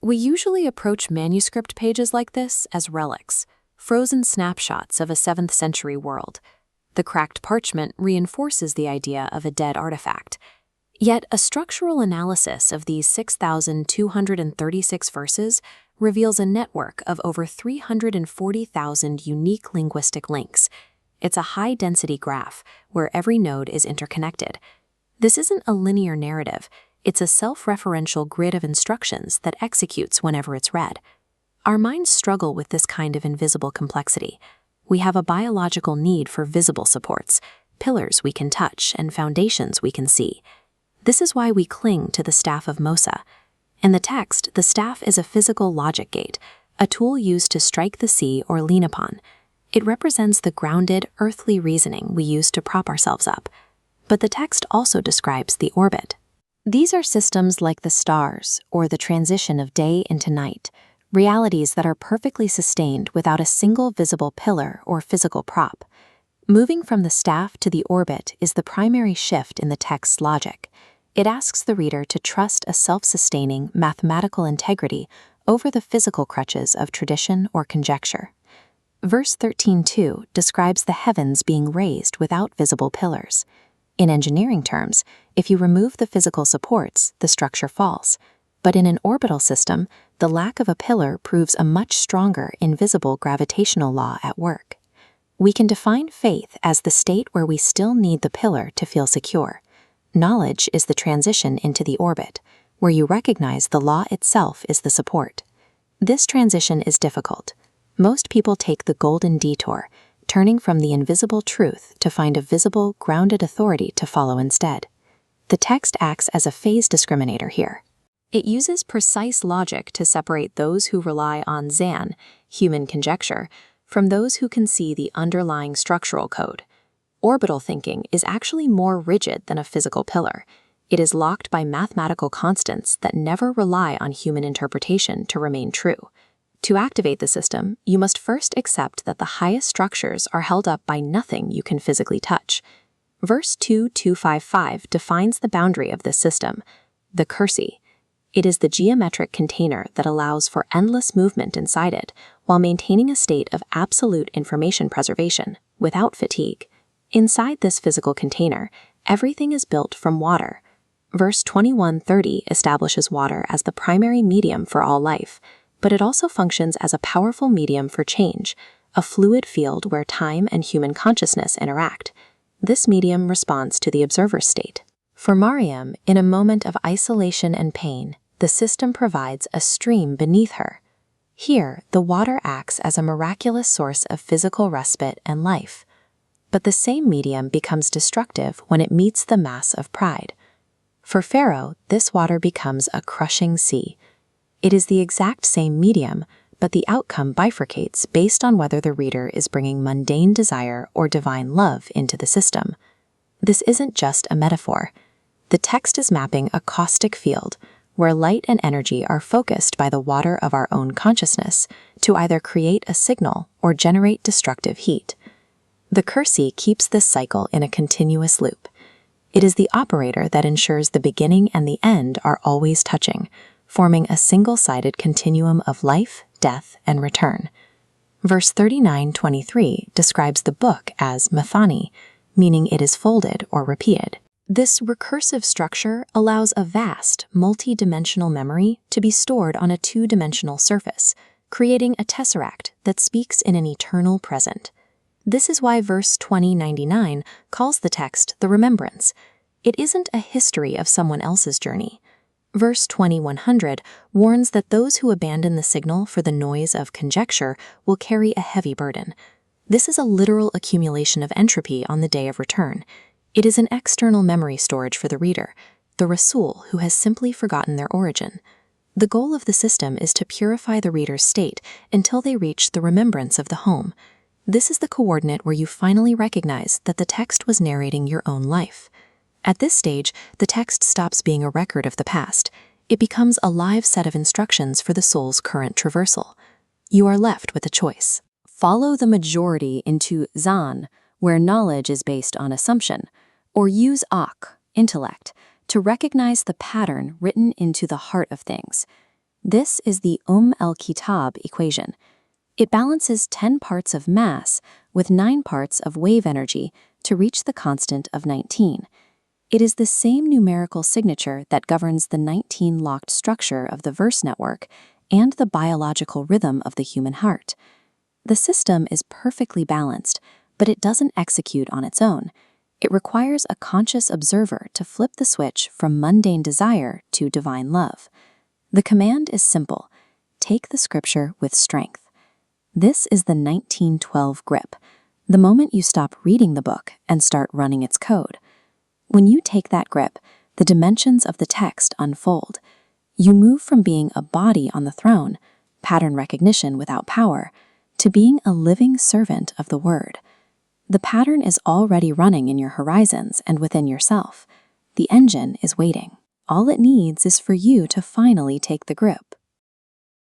We usually approach manuscript pages like this as relics, frozen snapshots of a 7th century world. The cracked parchment reinforces the idea of a dead artifact. Yet a structural analysis of these 6,236 verses reveals a network of over 340,000 unique linguistic links. It's a high-density graph where every node is interconnected. This isn't a linear narrative. It's a self-referential grid of instructions that executes whenever it's read. Our minds struggle with this kind of invisible complexity. We have a biological need for visible supports, pillars we can touch, and foundations we can see. This is why we cling to the staff of Mosa. In the text, the staff is a physical logic gate, a tool used to strike the sea or lean upon. It represents the grounded, earthly reasoning we use to prop ourselves up. But the text also describes the orbit. These are systems like the stars, or the transition of day into night, realities that are perfectly sustained without a single visible pillar or physical prop. Moving from the staff to the orbit is the primary shift in the text's logic. It asks the reader to trust a self-sustaining mathematical integrity over the physical crutches of tradition or conjecture. Verse 13:2 describes the heavens being raised without visible pillars. In engineering terms, if you remove the physical supports, the structure falls. But in an orbital system, the lack of a pillar proves a much stronger invisible gravitational law at work. We can define faith as the state where we still need the pillar to feel secure. Knowledge is the transition into the orbit, where you recognize the law itself is the support. This transition is difficult. Most people take the golden detour, turning from the invisible truth to find a visible, grounded authority to follow instead. The text acts as a phase discriminator here. It uses precise logic to separate those who rely on Zan, human conjecture, from those who can see the underlying structural code. Orbital thinking is actually more rigid than a physical pillar. It is locked by mathematical constants that never rely on human interpretation to remain true. To activate the system, you must first accept that the highest structures are held up by nothing you can physically touch. Verse 2:255 defines the boundary of this system, the Kursi. It is the geometric container that allows for endless movement inside it while maintaining a state of absolute information preservation, without fatigue. Inside this physical container, everything is built from water. Verse 21:30 establishes water as the primary medium for all life, but it also functions as a powerful medium for change, a fluid field where time and human consciousness interact. This medium responds to the observer's state. For Mariam, in a moment of isolation and pain, the system provides a stream beneath her. Here, the water acts as a miraculous source of physical respite and life. But the same medium becomes destructive when it meets the mass of pride. For Pharaoh, this water becomes a crushing sea. It is the exact same medium, but the outcome bifurcates based on whether the reader is bringing mundane desire or divine love into the system. This isn't just a metaphor. The text is mapping a caustic field, where light and energy are focused by the water of our own consciousness to either create a signal or generate destructive heat. The Kursi keeps this cycle in a continuous loop. It is the operator that ensures the beginning and the end are always touching, forming a single-sided continuum of life, death, and return. Verse 39:23 describes the book as mathani, meaning it is folded or repeated. This recursive structure allows a vast, multi-dimensional memory to be stored on a two-dimensional surface, creating a tesseract that speaks in an eternal present. This is why verse 20:99 calls the text the remembrance. It isn't a history of someone else's journey. Verse 2100 warns that those who abandon the signal for the noise of conjecture will carry a heavy burden. This is a literal accumulation of entropy on the day of return. It is an external memory storage for the reader, the Rasul who has simply forgotten their origin. The goal of the system is to purify the reader's state until they reach the remembrance of the home. This is the coordinate where you finally recognize that the text was narrating your own life. At this stage, the text stops being a record of the past. It becomes a live set of instructions for the soul's current traversal. You are left with a choice. Follow the majority into Zan, where knowledge is based on assumption, or use Ak, intellect, to recognize the pattern written into the heart of things. This is the al-Kitab equation. It balances 10 parts of mass with 9 parts of wave energy to reach the constant of 19. It is the same numerical signature that governs the 19-locked structure of the verse network and the biological rhythm of the human heart. The system is perfectly balanced, but it doesn't execute on its own. It requires a conscious observer to flip the switch from mundane desire to divine love. The command is simple: take the scripture with strength. This is the 1912 grip, the moment you stop reading the book and start running its code. When you take that grip, the dimensions of the text unfold. You move from being a body on the throne, pattern recognition without power, to being a living servant of the word. The pattern is already running in your horizons and within yourself. The engine is waiting. All it needs is for you to finally take the grip.